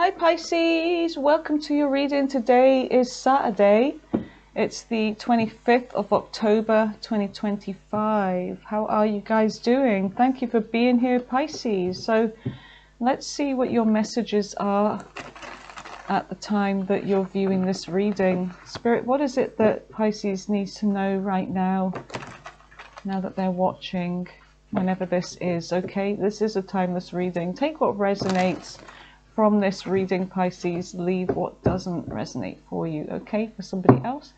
Hi Pisces, welcome to your reading. Today is Saturday. It's the 25th of October 2025. How are you guys doing? Thank you for being here, Pisces. So let's see what your messages are at the time that you're viewing this reading. Spirit, what is it that Pisces needs to know right now that they're watching, whenever this is, okay? This is a timeless reading. Take what resonates from this reading, Pisces. Leave what doesn't resonate for you, okay, for somebody else.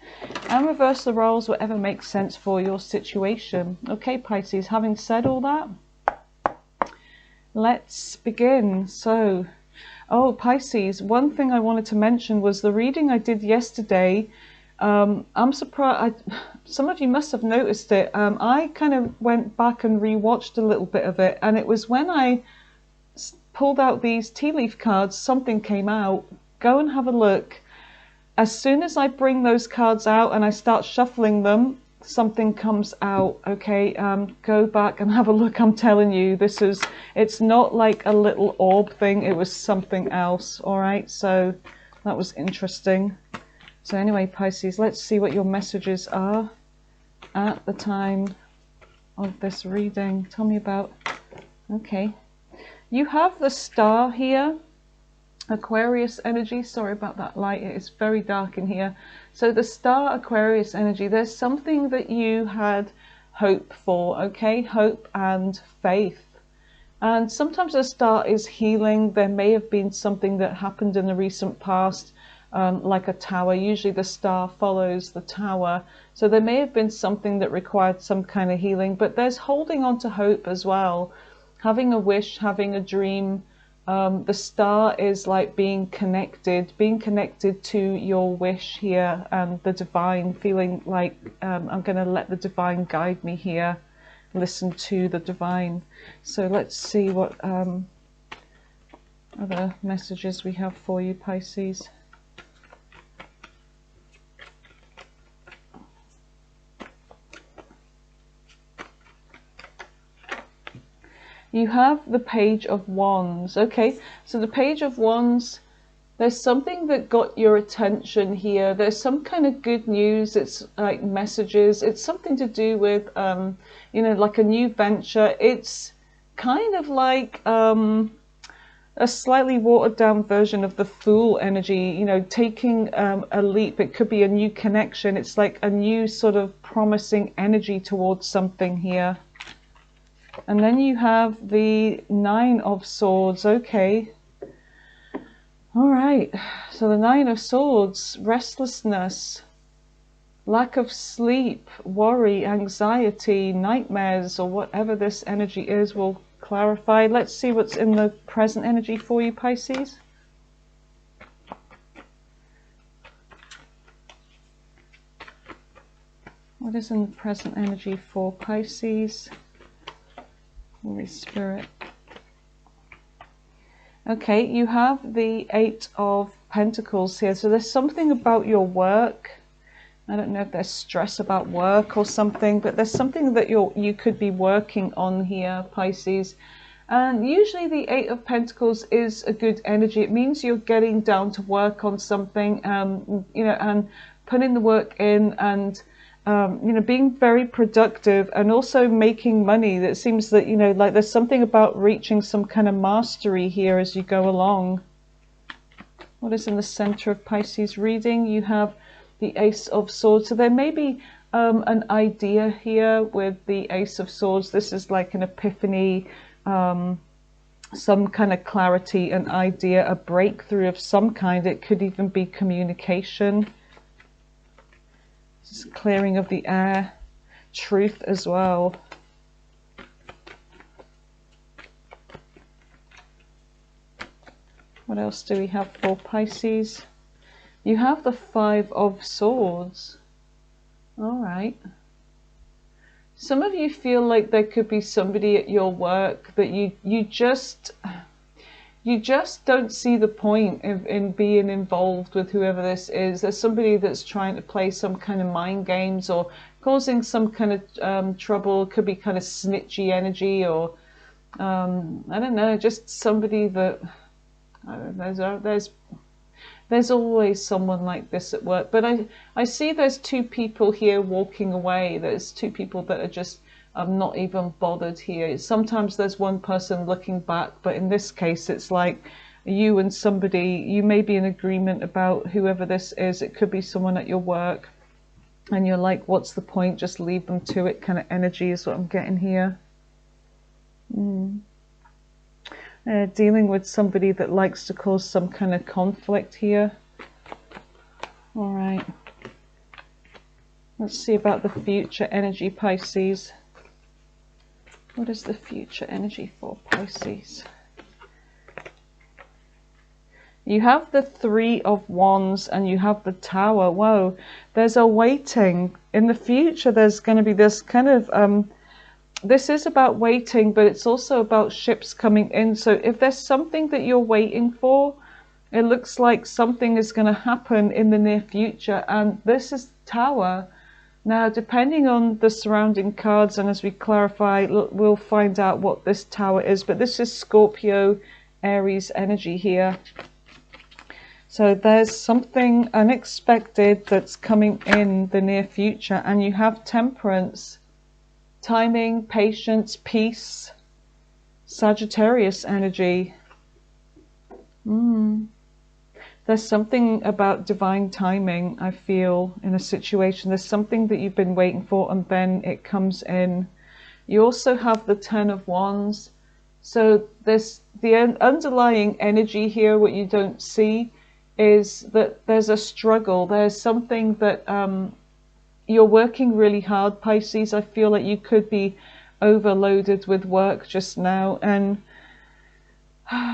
And reverse the roles, whatever makes sense for your situation. Okay, Pisces, having said all that, let's begin. So, Pisces, one thing I wanted to mention was the reading I did yesterday. I'm surprised, some of you must have noticed it. I kind of went back and rewatched a little bit of it, and it was when I pulled out these tea leaf cards, something came out. Go and have a look. As soon as I bring those cards out and I start shuffling them, something comes out, okay? Go back and have a look. I'm telling you, it's not like a little orb thing, it was something else, all right? So that was interesting. So anyway, Pisces, let's see what your messages are at the time of this reading. Tell me about, okay. You have the star here, Aquarius energy. Sorry about that light, it is very dark in here. So the star, Aquarius energy, there's something that you had hope for, okay? Hope and faith. And sometimes the star is healing. There may have been something that happened in the recent past, like a tower. Usually the star follows the tower. So there may have been something that required some kind of healing, but there's holding on to hope as well. Having a wish, having a dream. The star is like being connected to your wish here, and the divine, feeling like I'm going to let the divine guide me here. Listen to the divine. So let's see what other messages we have for you, Pisces. You have the Page of Wands. Okay, so the Page of Wands, there's something that got your attention here. There's some kind of good news. It's like messages. It's something to do with, like a new venture. It's kind of like a slightly watered down version of the Fool energy, taking a leap. It could be a new connection. It's like a new sort of promising energy towards something here. And then you have the Nine of Swords. Okay. All right. So the Nine of Swords, restlessness, lack of sleep, worry, anxiety, nightmares, or whatever this energy is will clarify. Let's see what's in the present energy for you, Pisces. What is in the present energy for Pisces? Holy Spirit. Okay, you have the Eight of Pentacles here. So there's something about your work. I don't know if there's stress about work or something, but there's something that you could be working on here, Pisces. And usually the Eight of Pentacles is a good energy. It means you're getting down to work on something, and putting the work in, and being very productive, and also making money. That seems that, like there's something about reaching some kind of mastery here as you go along. What is in the center of Pisces reading? You have the Ace of Swords. So there may be an idea here with the Ace of Swords. This is like an epiphany, some kind of clarity, an idea, a breakthrough of some kind. It could even be communication. Clearing of the air, truth as well. What else do we have for Pisces? You have the Five of Swords. All right. Some of you feel like there could be somebody at your work that you just don't see the point in being involved with whoever this is. There's somebody that's trying to play some kind of mind games or causing some kind of trouble. Could be kind of snitchy energy, or I don't know, just somebody that I don't know, there's always someone like this at work. But I see there's two people here walking away. There's two people that are just not even bothered here. Sometimes there's one person looking back, but in this case it's like you and somebody, you may be in agreement about whoever this is. It could be someone at your work, and you're like, what's the point? Just leave them to it kind of energy is what I'm getting here. Dealing with somebody that likes to cause some kind of conflict here. All right. Let's see about the future energy, Pisces. What is the future energy for Pisces? You have the Three of Wands and you have the Tower. Whoa, there's a waiting. In the future, there's going to be this kind of, this is about waiting, but it's also about ships coming in. So if there's something that you're waiting for, it looks like something is going to happen in the near future. And this is Tower. Now, depending on the surrounding cards, and as we clarify, we'll find out what this Tower is. But this is Scorpio, Aries energy here. So there's something unexpected that's coming in the near future. And you have Temperance, timing, patience, peace, Sagittarius energy. There's something about divine timing, I feel, in a situation. There's something that you've been waiting for and then it comes in. You also have the Ten of Wands. So there's the underlying energy here, what you don't see, is that there's a struggle. There's something that you're working really hard, Pisces. I feel like you could be overloaded with work just now. And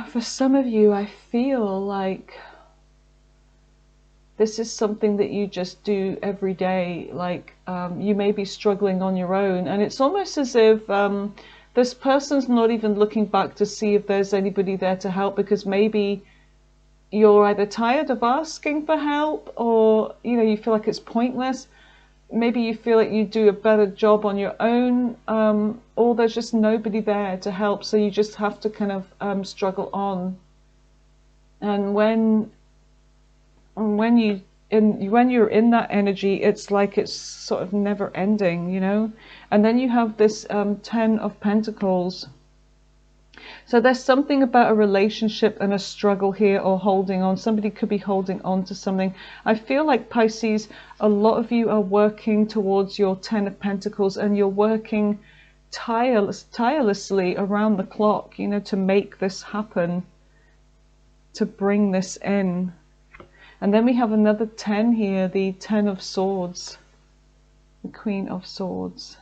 for some of you, I feel like this is something that you just do every day. Like you may be struggling on your own. And it's almost as if this person's not even looking back to see if there's anybody there to help, because maybe you're either tired of asking for help, or you feel like it's pointless. Maybe you feel like you do a better job on your own, or there's just nobody there to help, so you just have to kind of struggle on. And when you're in that energy, it's like it's sort of never ending, And then you have this Ten of Pentacles. So there's something about a relationship and a struggle here, or holding on. Somebody could be holding on to something. I feel like, Pisces, a lot of you are working towards your Ten of Pentacles, and you're working tirelessly around the clock, to make this happen, to bring this in. And then we have another 10 here, the Ten of Swords, the Queen of Swords.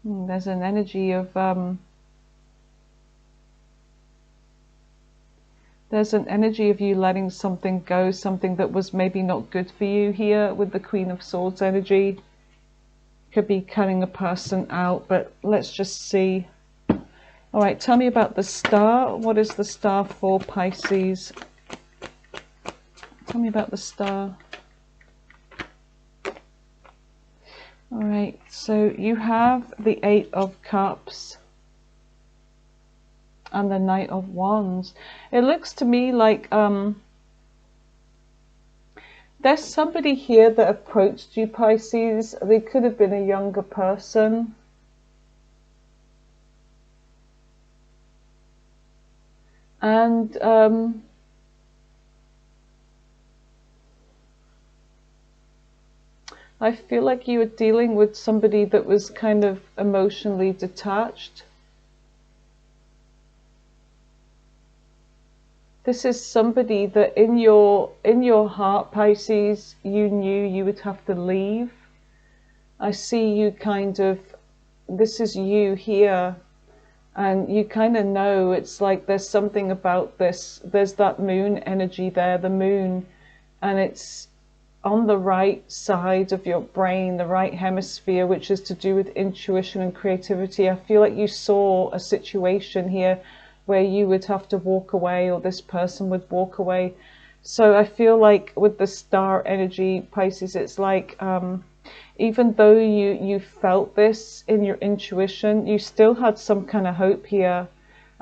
There's an energy of you letting something go, something that was maybe not good for you here with the Queen of Swords energy. Could be cutting a person out, but let's just see. All right, tell me about the Star. What is the Star for Pisces? Tell me about the Star. All right, so you have the Eight of Cups and the Knight of Wands. It looks to me like there's somebody here that approached you, Pisces. They could have been a younger person. And I feel like you were dealing with somebody that was kind of emotionally detached. This is somebody that in your heart, Pisces, you knew you would have to leave. I see you kind of, this is you here, and you kind of know, it's like there's something about this. There's that moon energy there, the moon, and it's on the right side of your brain, the right hemisphere, which is to do with intuition and creativity. I feel like you saw a situation here where you would have to walk away, or this person would walk away. So I feel like with the Star energy, Pisces, it's like even though you felt this in your intuition, you still had some kind of hope here.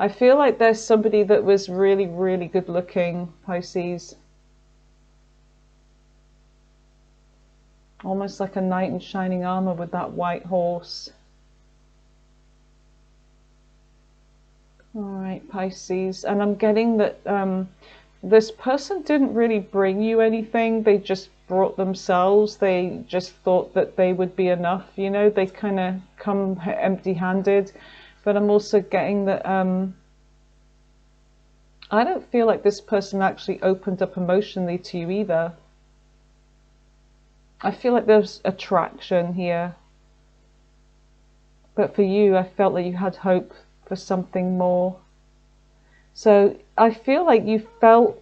I feel like there's somebody that was really, really good looking, Pisces. Almost like a knight in shining armor with that white horse. All right, Pisces. And I'm getting that this person didn't really bring you anything. They just brought themselves. They just thought that they would be enough. You know, they kind of come empty-handed. But I'm also getting that I don't feel like this person actually opened up emotionally to you either. I feel like there's attraction here. But for you, I felt that you had hope for something more. So I feel like you felt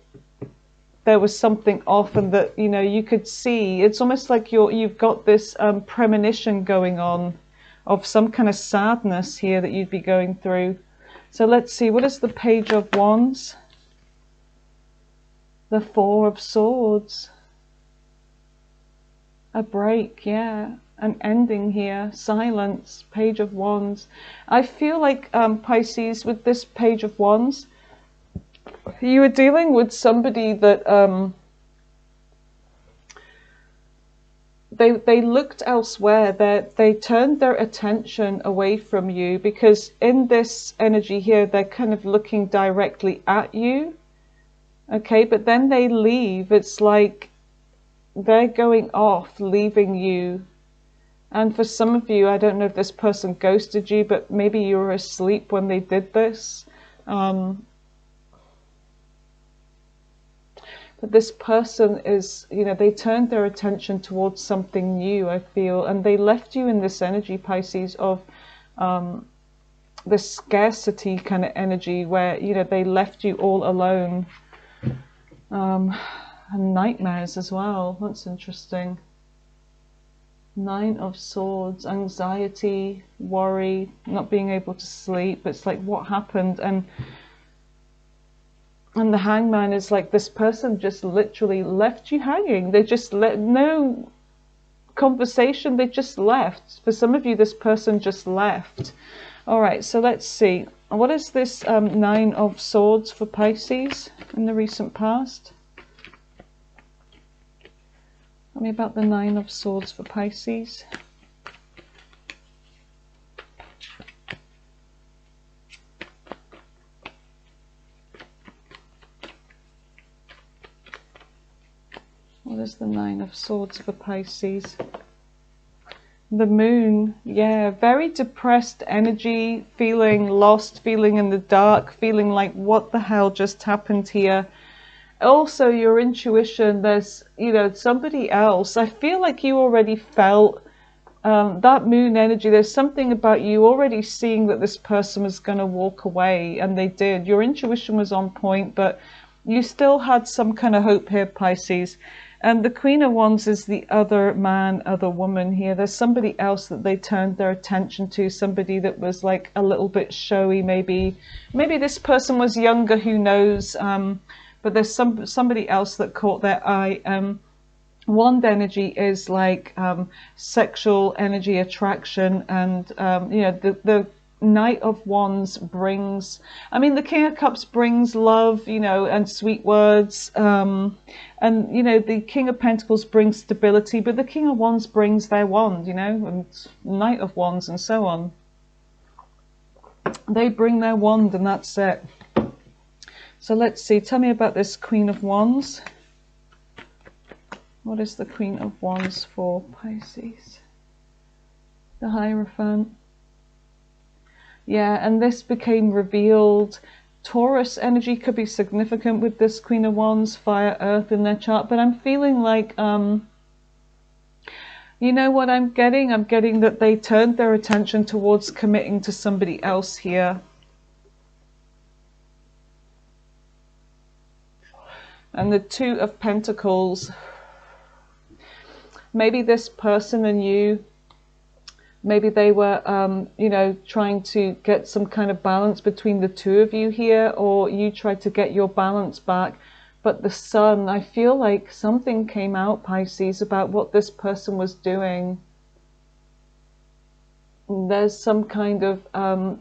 there was something off, and that, you know, you could see. It's almost like you've got this premonition going on of some kind of sadness here that you'd be going through. So let's see, what is the Page of Wands? The Four of Swords. A break, yeah. An ending here. Silence. Page of Wands. I feel like, Pisces, with this Page of Wands, you were dealing with somebody that they looked elsewhere. They turned their attention away from you, because in this energy here, they're kind of looking directly at you. Okay, but then they leave. It's like they're going off, leaving you. And for some of you, I don't know if this person ghosted you, but maybe you were asleep when they did this. But this person is, you know, they turned their attention towards something new, I feel, and they left you in this energy, Pisces, of this scarcity kind of energy where, you know, they left you all alone. And nightmares as well. That's interesting. Nine of Swords, anxiety, worry, not being able to sleep. It's like, what happened? And the Hangman is like, this person just literally left you hanging. They just no conversation, they just left. For some of you, this person just left. All right, so let's see. What is this Nine of Swords for Pisces in the recent past? Tell me about the Nine of Swords for Pisces. What is the Nine of Swords for Pisces? The Moon, yeah, very depressed energy, feeling lost, feeling in the dark, feeling like, what the hell just happened here? Also, your intuition, there's, you know, somebody else. I feel like you already felt that Moon energy. There's something about you already seeing that this person was going to walk away, and they did. Your intuition was on point, but you still had some kind of hope here, Pisces. And the Queen of Wands is the other man, other woman here. There's somebody else that they turned their attention to, somebody that was like a little bit showy, maybe this person was younger, who knows, but there's somebody else that caught their eye. Wand energy is like sexual energy, attraction, and you know, the Knight of Wands brings, I mean, the King of Cups brings love, you know, and sweet words, and, you know, the King of Pentacles brings stability, but the King of Wands brings their wand, you know, and Knight of Wands and so on. They bring their wand, and that's it. So let's see, tell me about this Queen of Wands. What is the Queen of Wands for Pisces? The Hierophant. Yeah, and this became revealed. Taurus energy could be significant with this Queen of Wands, fire, earth in their chart. But I'm feeling like, you know what I'm getting? I'm getting that they turned their attention towards committing to somebody else here. And the Two of Pentacles. Maybe this person and you, maybe they were, you know, trying to get some kind of balance between the two of you here, or you tried to get your balance back. But the Sun, I feel like something came out, Pisces, about what this person was doing. there's some kind of,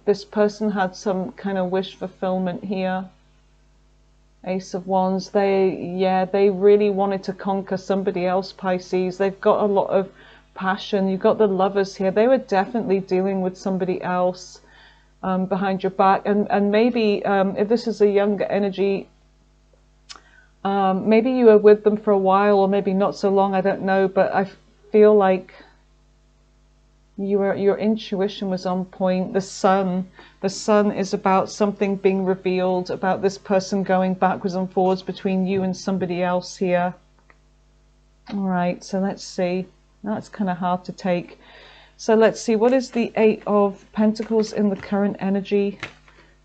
this person had some kind of wish fulfillment here. Ace of Wands, they really wanted to conquer somebody else, Pisces. They've got a lot of passion. You've got the Lovers here. They were definitely dealing with somebody else behind your back. And maybe if this is a younger energy, maybe you were with them for a while or maybe not so long, I don't know. But I feel like your intuition was on point. The sun is about something being revealed, about this person going backwards and forwards between you and somebody else here. All right, so let's see. That's kind of hard to take. So let's see, what is the Eight of Pentacles in the current energy?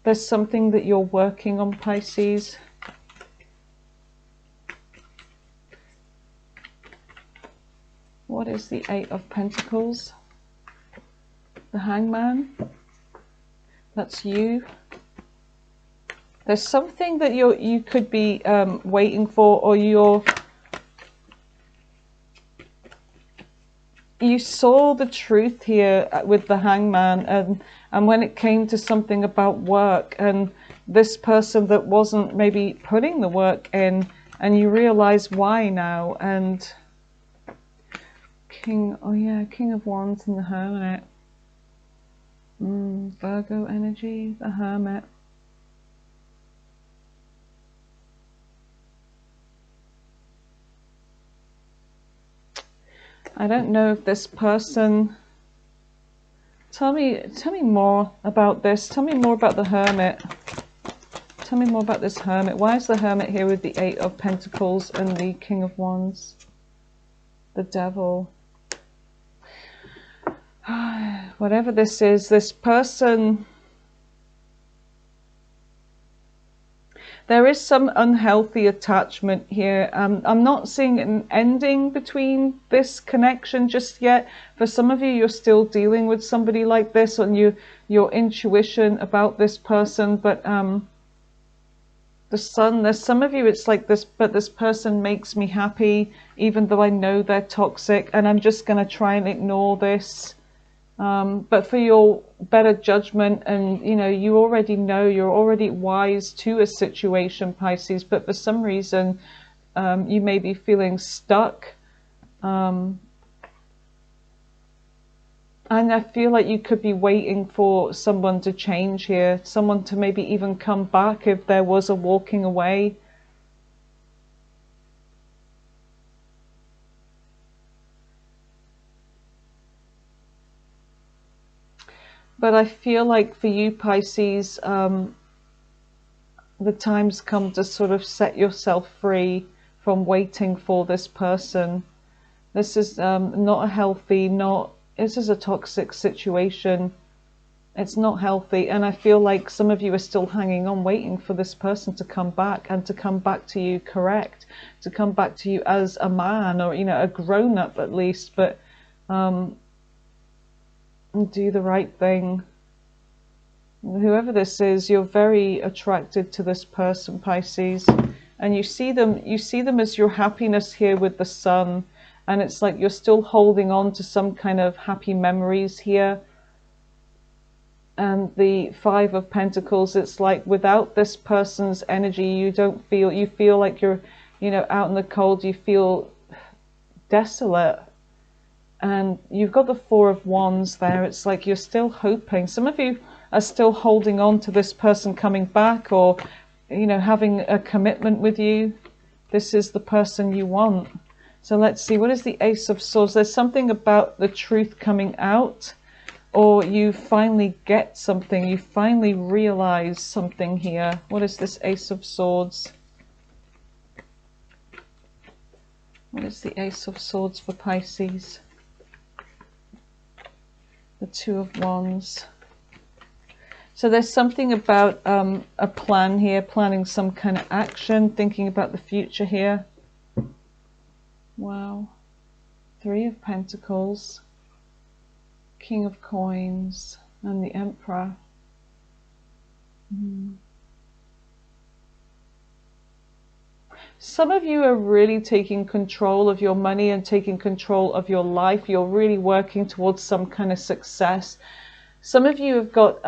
There's something that you're working on, Pisces. What is the Eight of Pentacles? The Hangman. That's you. There's something that you could be waiting for, or you saw the truth here with the Hangman, and when it came to something about work, and this person that wasn't maybe putting the work in, and you realize why now. And King of Wands and the Hermit. Virgo energy, the Hermit. I don't know if this person... Tell me more about this. Tell me more about the Hermit. Tell me more about this Hermit. Why is the Hermit here with the Eight of Pentacles and the King of Wands? The Devil. Whatever this is, this person, there is some unhealthy attachment here. I'm not seeing an ending between this connection just yet. For some of you, you're still dealing with somebody like this, and your intuition about this person. But the Sun, there's some of you, it's like this, but this person makes me happy, even though I know they're toxic, and I'm just going to try and ignore this. But for your better judgment, and you already know, you're already wise to a situation, Pisces, but for some reason you may be feeling stuck, and I feel like you could be waiting for someone to change here, someone to maybe even come back if there was a walking away. But I feel like for you, Pisces, the time's come to sort of set yourself free from waiting for this person. This is not a healthy, this is a toxic situation. It's not healthy. And I feel like some of you are still hanging on, waiting for this person to come back, and to come back to you correct, to come back to you as a man, or, a grown-up at least, but do the right thing. Whoever this is, you're very attracted to this person, Pisces, and you see them as your happiness here with the Sun, and it's like you're still holding on to some kind of happy memories here. And the Five of Pentacles, it's like without this person's energy, you feel like you're out in the cold, you feel desolate. And you've got the Four of Wands there. It's like you're still hoping. Some of you are still holding on to this person coming back, or, having a commitment with you. This is the person you want. So let's see, what is the Ace of Swords? There's something about the truth coming out, or you finally get something. You finally realize something here. What is this Ace of Swords? What is the Ace of Swords for Pisces? The Two of Wands. So there's something about a plan here, planning some kind of action, thinking about the future here. Wow. Three of Pentacles, King of Coins, and the Emperor. Some of you are really taking control of your money and taking control of your life. You're really working towards some kind of success. Some of you have got,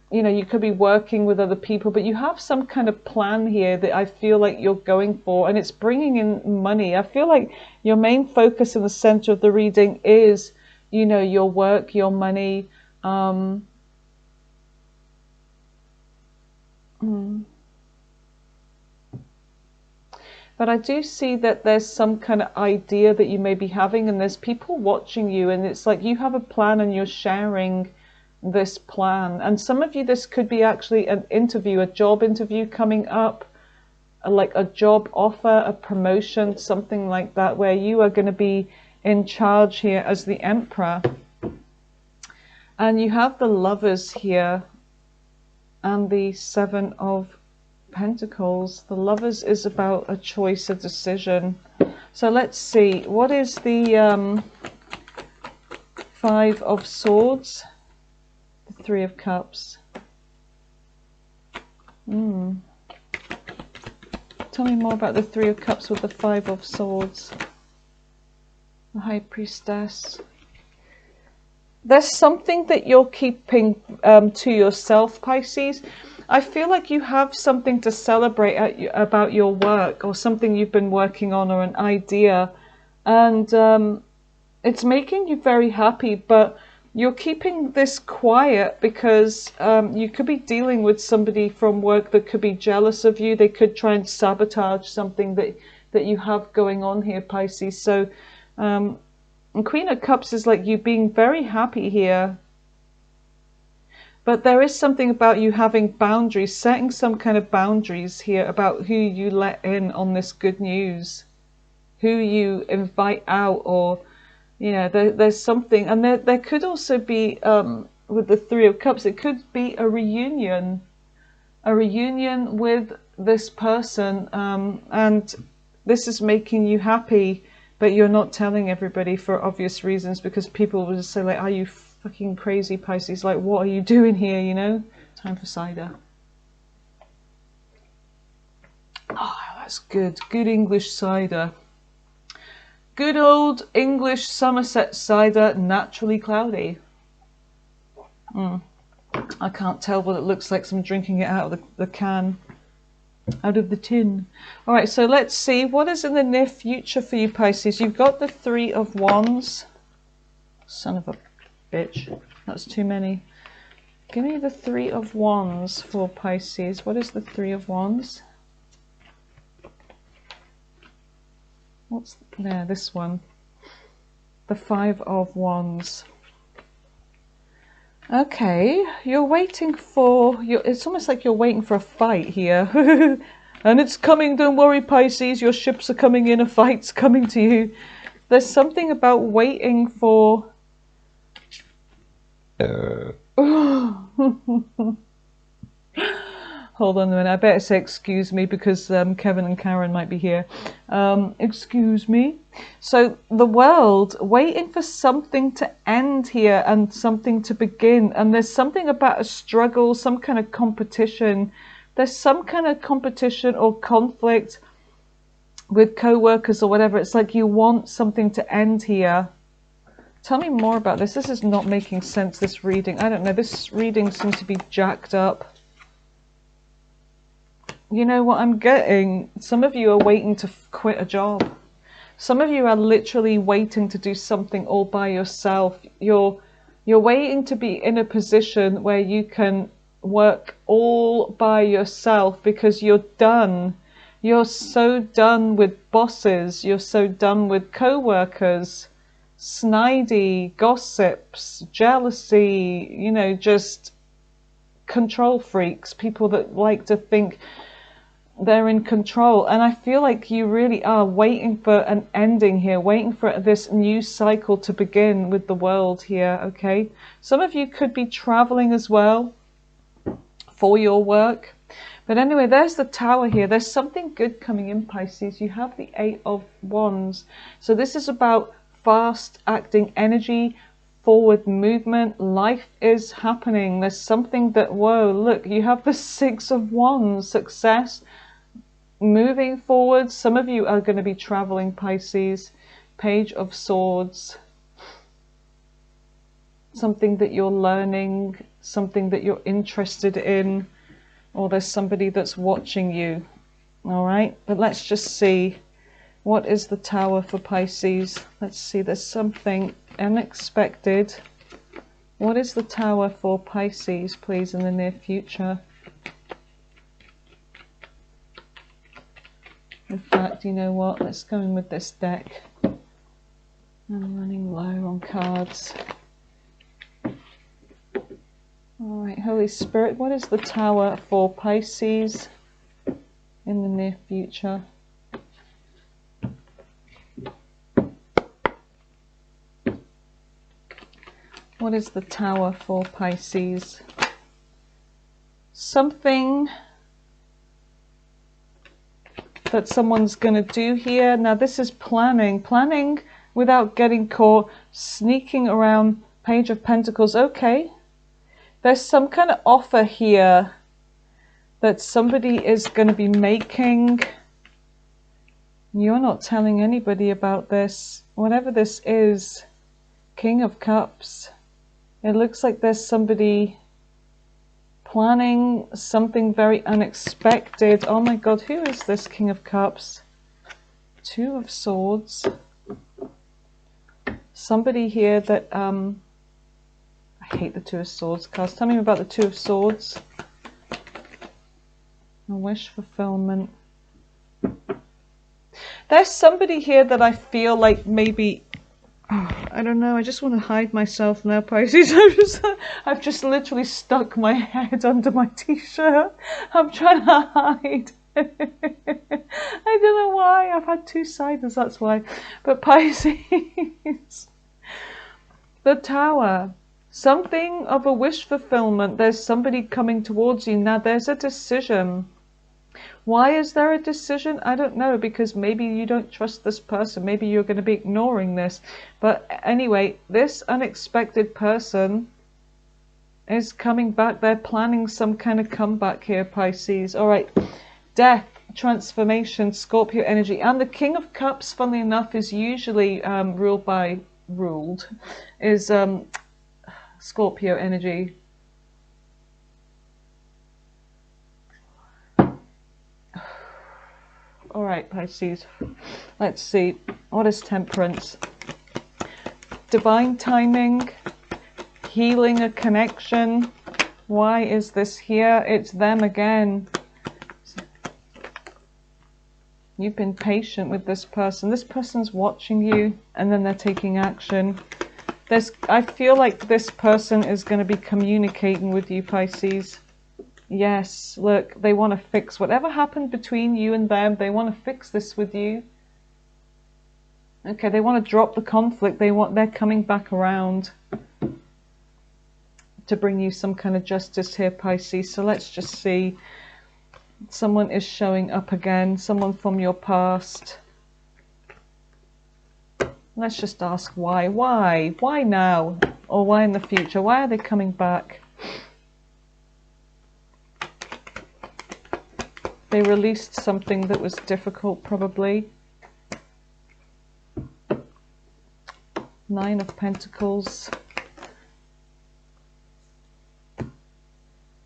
you know, you could be working with other people, but you have some kind of plan here that I feel like you're going for, and it's bringing in money. I feel like your main focus in the center of the reading is, you know, your work, your money. But I do see that there's some kind of idea that you may be having, and there's people watching you, and it's like you have a plan and you're sharing this plan. And some of you, this could be actually an interview, a job interview coming up, like a job offer, a promotion, something like that, where you are going to be in charge here as the Emperor. And you have the Lovers here and the Seven of Pentacles. The Lovers is about a choice, a decision. So let's see, what is the Five of Swords? The Three of Cups. Tell me more about the Three of Cups with the Five of Swords. The High Priestess. There's something that you're keeping to yourself, Pisces. I feel like you have something to celebrate about your work, or something you've been working on, or an idea. And it's making you very happy, but you're keeping this quiet because you could be dealing with somebody from work that could be jealous of you. They could try and sabotage something that you have going on here, Pisces. So, and Queen of Cups is like you being very happy here. But there is something about you having boundaries, setting some kind of boundaries here about who you let in on this good news, who you invite out, or, you know, there's something. And there could also be, with the Three of Cups, it could be a reunion with this person, and this is making you happy, but you're not telling everybody for obvious reasons, because people will just say, like, are you fucking crazy, Pisces? Like, what are you doing here, you know? Time for cider. Oh, that's good. Good English cider. Good old English Somerset cider, naturally cloudy. I can't tell what it looks like, so I'm drinking it out of the can. Out of the tin. All right, so let's see. What is in the near future for you, Pisces? You've got the Three of Wands. Son of a bitch. That's too many. Give me the Three of Wands for Pisces. What is the Three of Wands? What's there? This one. The Five of Wands. Okay, you're waiting for... it's almost like you're waiting for a fight here. And it's coming, don't worry, Pisces. Your ships are coming in, a fight's coming to you. There's something about waiting for... Hold on a minute, I better say excuse me, because Kevin and Karen might be here. Excuse me. So the World, waiting for something to end here and something to begin. And there's something about a struggle, some kind of competition. There's some kind of competition or conflict with co-workers or whatever. It's like you want something to end here. Tell me more about this. This is not making sense, this reading. I don't know, this reading seems to be jacked up. You know what I'm getting? Some of you are waiting to quit a job. Some of you are literally waiting to do something all by yourself. You're waiting to be in a position where you can work all by yourself, because you're done. You're so done with bosses. You're so done with co-workers, snidey, gossips, jealousy, you know, just control freaks, people that like to think they're in control. And I feel like you really are waiting for an ending here, waiting for this new cycle to begin with the World here, okay? Some of you could be traveling as well for your work. But anyway, there's the Tower here. There's something good coming in, Pisces. You have the Eight of Wands. So this is about fast acting energy, forward movement. Life is happening. There's something that, whoa, look, you have the Six of Wands, success, moving forward. Some of you are going to be traveling, Pisces. Page of Swords. something that you're learning, something that you're interested in, or there's somebody that's watching you. All right, but let's just see, what is the Tower for Pisces? Let's see, there's something unexpected. What is the Tower for Pisces, please, in the near future? In fact, you know what? Let's go in with this deck. I'm running low on cards. All right, Holy Spirit, what is the Tower for Pisces in the near future? What is the Tower for Pisces? Something that someone's going to do here. Now this is planning without getting caught, sneaking around. Page of Pentacles. Okay, there's some kind of offer here that somebody is going to be making. You're not telling anybody about this, whatever this is. King of Cups. It looks like there's somebody planning something very unexpected. Oh my God, who is this King of Cups? Two of Swords. Somebody here that, I hate the Two of Swords cards. Tell me about the Two of Swords. A wish fulfillment. There's somebody here that I feel like maybe, I don't know, I just want to hide myself now, Pisces. I've just literally stuck my head under my t-shirt. I'm trying to hide. I don't know why. I've had two siders, that's why. But Pisces, the Tower, something of a wish fulfillment. There's somebody coming towards you. Now there's a decision. Why is there a decision? I don't know, because maybe you don't trust this person. Maybe you're going to be ignoring this. But anyway, this unexpected person is coming back. They're planning some kind of comeback here, Pisces. All right. Death, transformation, Scorpio energy. And the King of Cups, funnily enough, is usually ruled is Scorpio energy. All right, Pisces, let's see. What is Temperance? Divine timing, healing a connection. Why is this here? It's them again. You've been patient with this person. This person's watching you, and then they're taking action. I feel like this person is going to be communicating with you, Pisces. Yes, look, they want to fix whatever happened between you and them. They want to fix this with you. Okay, they want to drop the conflict. They're coming back around to bring you some kind of justice here, Pisces. So let's just see. Someone is showing up again. Someone from your past. Let's just ask why. Why? Why now? Or why in the future? Why are they coming back? They released something that was difficult, probably. Nine of Pentacles.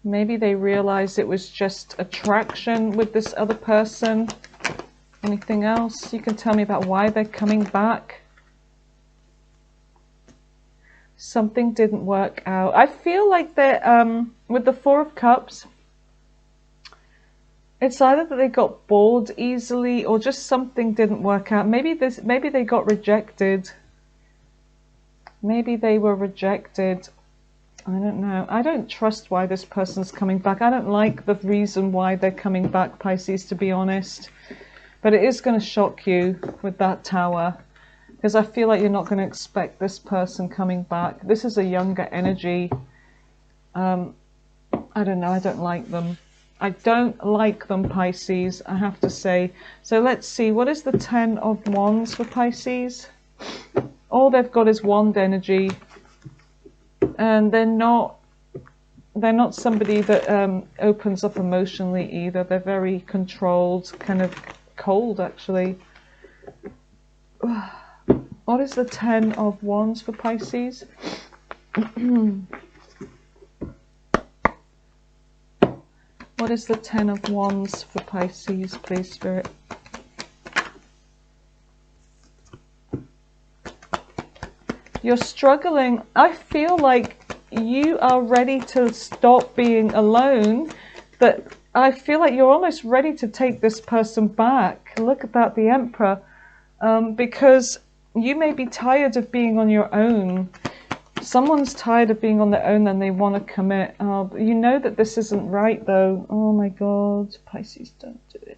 Maybe they realized it was just attraction with this other person. Anything else you can tell me about why they're coming back? Something didn't work out. I feel like they're, with the Four of Cups, it's either that they got bored easily or just something didn't work out. Maybe they got rejected. Maybe they were rejected. I don't know. I don't trust why this person's coming back. I don't like the reason why they're coming back, Pisces, to be honest. But it is going to shock you with that Tower, because I feel like you're not going to expect this person coming back. This is a younger energy. I don't know. I don't like them. I don't like them, Pisces, I have to say. So let's see. What is the Ten of Wands for Pisces? All they've got is wand energy. And they're not somebody that opens up emotionally either. They're very controlled, kind of cold, actually. What is the Ten of Wands for Pisces? What is the Ten of Wands for Pisces, please, Spirit? You're struggling. I feel like you are ready to stop being alone. But I feel like you're almost ready to take this person back. Look at that, the Emperor. Because you may be tired of being on your own. Someone's tired of being on their own and they want to commit. You know that this isn't right, though. Oh my God, Pisces, don't do it.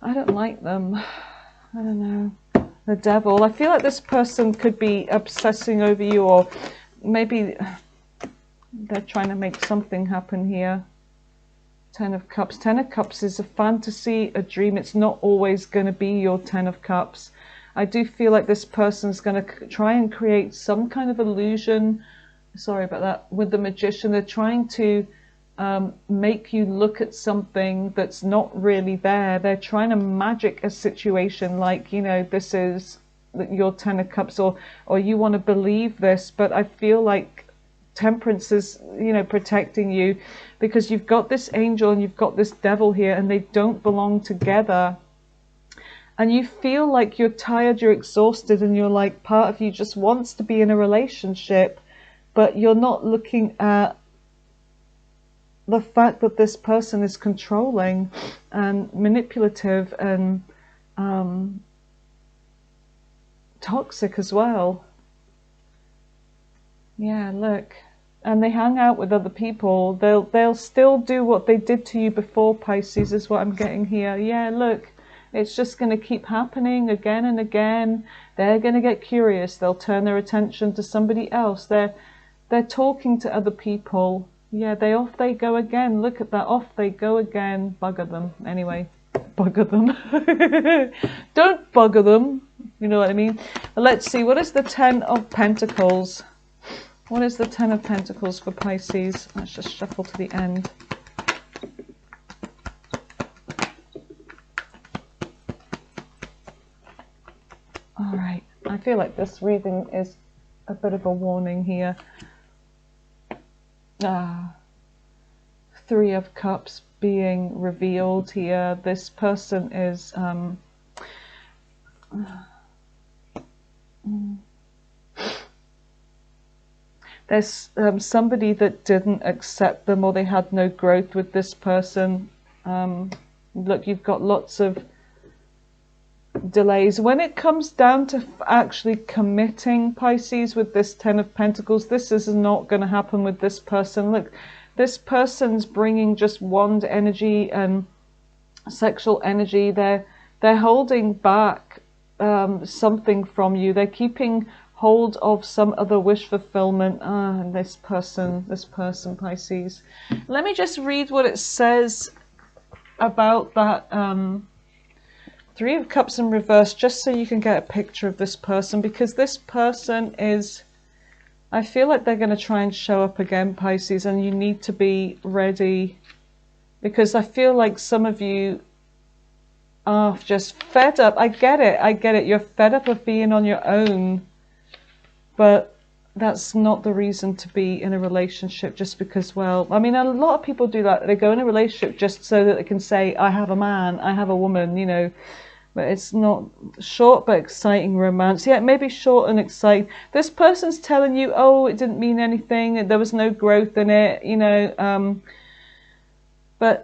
I don't like them. I don't know. The Devil. I feel like this person could be obsessing over you, or maybe they're trying to make something happen here. Ten of Cups. Ten of Cups is a fantasy, a dream. It's not always going to be your Ten of Cups. I do feel like this person's going to try and create some kind of illusion. Sorry about that. With the Magician, they're trying to make you look at something that's not really there. They're trying to magic a situation like, you know, this is your Ten of Cups, or you want to believe this. But I feel like Temperance is, you know, protecting you, because you've got this angel and you've got this devil here, and they don't belong together. And you feel like you're tired, you're exhausted, and you're like, part of you just wants to be in a relationship, but you're not looking at the fact that this person is controlling and manipulative and toxic as well. Yeah, look. And they hang out with other people. They'll still do what they did to you before, Pisces, is what I'm getting here. Yeah, look. It's just going to keep happening again and again. They're going to get curious. They'll turn their attention to somebody else. They're talking to other people. Yeah, off they go again. Look at that. Off they go again. Bugger them. Anyway, bugger them. Don't bugger them. You know what I mean? Let's see. What is the Ten of Pentacles? What is the Ten of Pentacles for Pisces? Let's just shuffle to the end. All right. I feel like this reading is a bit of a warning here. Three of Cups being revealed here. This person is there's somebody that didn't accept them, or they had no growth with this person. Look, you've got lots of delays. When it comes down to actually committing, Pisces, with this Ten of Pentacles, this is not going to happen with this person. Look, this person's bringing just wand energy and sexual energy. They're holding back something from you. They're keeping hold of some other wish fulfillment. And this person, Pisces. Let me just read what it says about that Three of Cups in reverse, just so you can get a picture of this person, because this person is, I feel like they're going to try and show up again, Pisces, and you need to be ready, because I feel like some of you are just fed up. I get it. You're fed up of being on your own, but that's not the reason to be in a relationship just because, well, I mean, a lot of people do that. They go in a relationship just so that they can say, I have a man, I have a woman, you know, but it's not short but exciting romance. Yeah, it may be short and exciting. This person's telling you, oh, it didn't mean anything, there was no growth in it, you know, but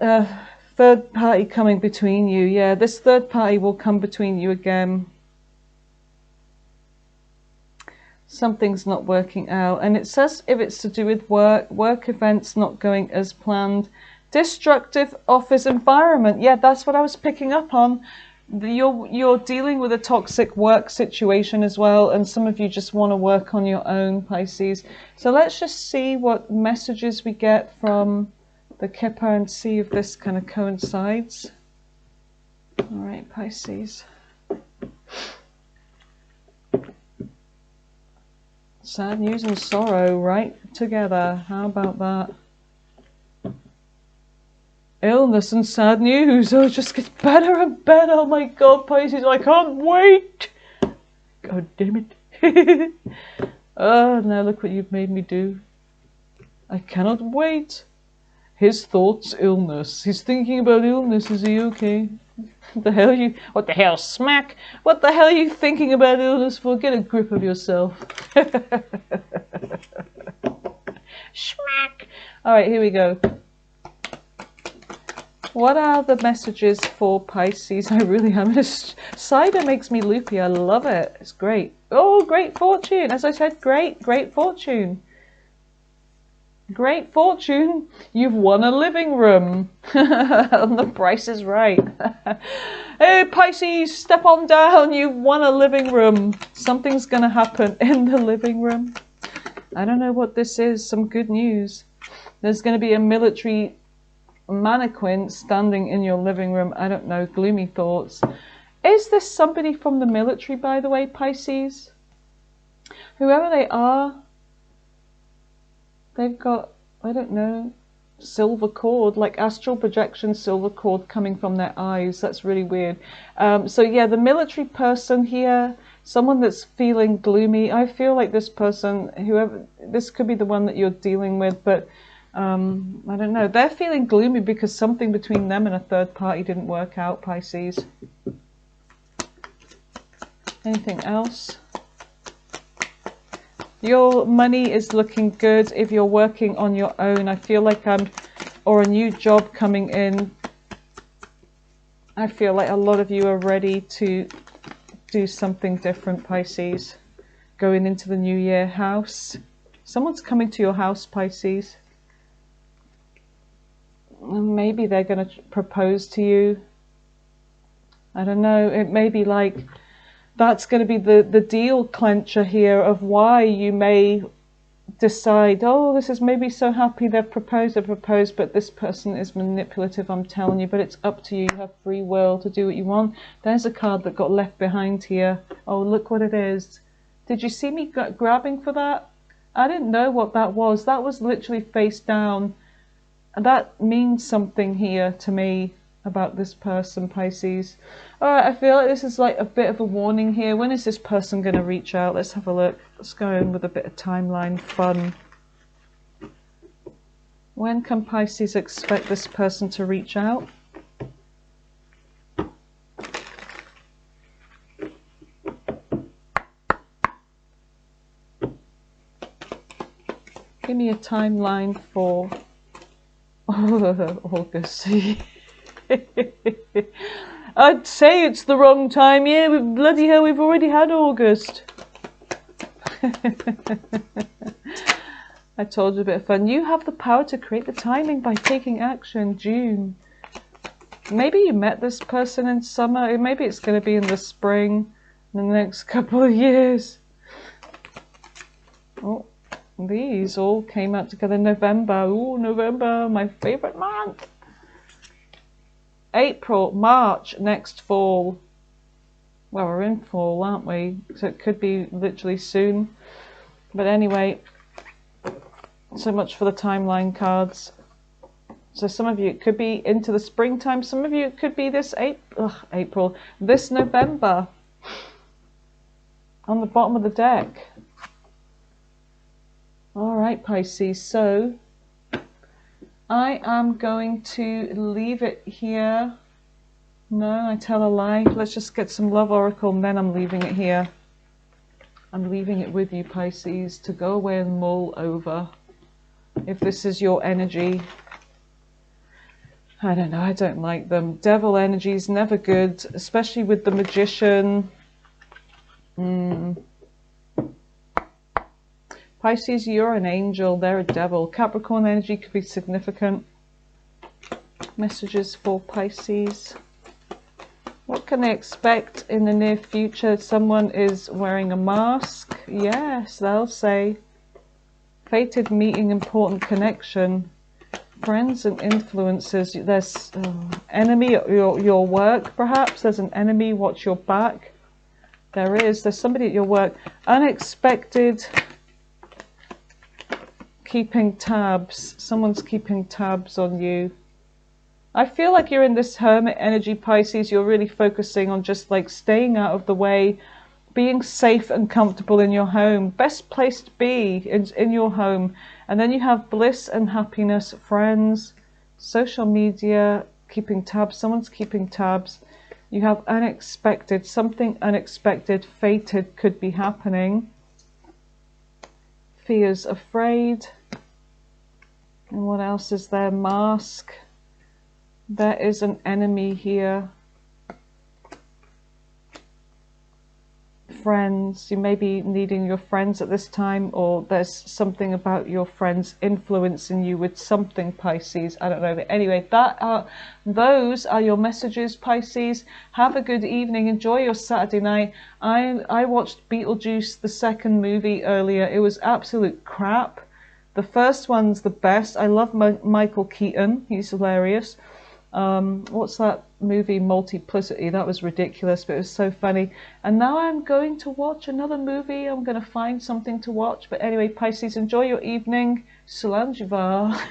third party coming between you. Yeah, this third party will come between you again. Something's not working out, and it says if it's to do with work events not going as planned, destructive office environment. Yeah, that's what I was picking up on. You're dealing with a toxic work situation as well, and some of you just want to work on your own, Pisces. So let's just see what messages we get from the Kipper and see if this kind of coincides. All right, Pisces. Sad news and sorrow right together. How about that? Illness and sad news. Oh, it just gets better and better. Oh my God, Pisces, I can't wait. God damn it. Oh, now look what you've made me do. I cannot wait. His thoughts, illness. He's thinking about illness. Is he okay? What the hell what the hell, smack? What the hell are you thinking about illness for? Get a grip of yourself. Smack. Alright, here we go. What are the messages for Pisces? I really am. Cider makes me loopy. I love it. It's great. Oh, great fortune. As I said, great fortune. Great fortune. You've won a living room. And the price is right. Hey, Pisces, step on down. You've won a living room. Something's going to happen in the living room. I don't know what this is. Some good news. There's going to be a military mannequin standing in your living room. I don't know. Gloomy thoughts. Is this somebody from the military, by the way, Pisces? Whoever they are, they've got, I don't know, silver cord, like astral projection silver cord coming from their eyes. That's really weird. So yeah, the military person here, someone that's feeling gloomy. I feel like this person, whoever, this could be the one that you're dealing with, but I don't know. They're feeling gloomy because something between them and a third party didn't work out, Pisces. Anything else? Your money is looking good if you're working on your own. I feel like or a new job coming in. I feel like a lot of you are ready to do something different, Pisces. Going into the new year. House. Someone's coming to your house, Pisces. Maybe they're going to propose to you. I don't know. It may be like that's going to be the deal clencher here of why you may decide, oh, this is maybe so happy they've proposed, but this person is manipulative, I'm telling you, but it's up to you. You have free will to do what you want. There's a card that got left behind here. Oh, look what it is. Did you see me grabbing for that? I didn't know what that was. That was literally face down. And that means something here to me about this person, Pisces. Alright, I feel like this is like a bit of a warning here. When is this person going to reach out? Let's have a look. Let's go in with a bit of timeline fun. When can Pisces expect this person to reach out? Give me a timeline for August. I'd say it's the wrong time. Yeah, bloody hell, we've already had August. I told you a bit of fun. You have the power to create the timing by taking action. June. Maybe you met this person in summer. Maybe it's going to be in the spring, in the next couple of years. Oh, these all came out together in November. Ooh, November, my favourite month. April, March, next fall. Well, we're in fall, aren't we? So it could be literally soon. But anyway, so much for the timeline cards. So some of you, it could be into the springtime. Some of you, it could be this April, this November. On the bottom of the deck. All right, Pisces. So I am going to leave it here. No, I tell a lie. Let's just get some love oracle and then I'm leaving it here. I'm leaving it with you, Pisces, to go away and mull over. If this is your energy, I don't know, I don't like them. Devil energy is never good, especially with the Magician. Pisces, you're an angel, they're a devil. Capricorn energy could be significant. Messages for Pisces. What can they expect in the near future? Someone is wearing a mask. Yes, they'll say. Fated meeting, important connection. Friends and influences. There's enemy at your work, perhaps. There's an enemy, watch your back. There's somebody at your work. Unexpected. Keeping tabs. Someone's keeping tabs on you. I feel like you're in this hermit energy, Pisces. You're really focusing on just like staying out of the way. being safe and comfortable in your home. Best place to be in your home. And then you have bliss and happiness, friends, social media, keeping tabs. Someone's keeping tabs. You have unexpected, something unexpected, fated could be happening. Fears, afraid. And what else is there? Mask. There is an enemy here. Friends, you may be needing your friends at this time, or there's something about your friends influencing you with something, Pisces. I don't know. But anyway, those are your messages, Pisces. Have a good evening. Enjoy your Saturday night. I watched Beetlejuice, the second movie, earlier. It was absolute crap. The first one's the best. I love Michael Keaton. He's hilarious. What's that movie, Multiplicity? That was ridiculous, but it was so funny. And now I'm going to watch another movie. I'm going to find something to watch. But anyway, Pisces, enjoy your evening. Solange va.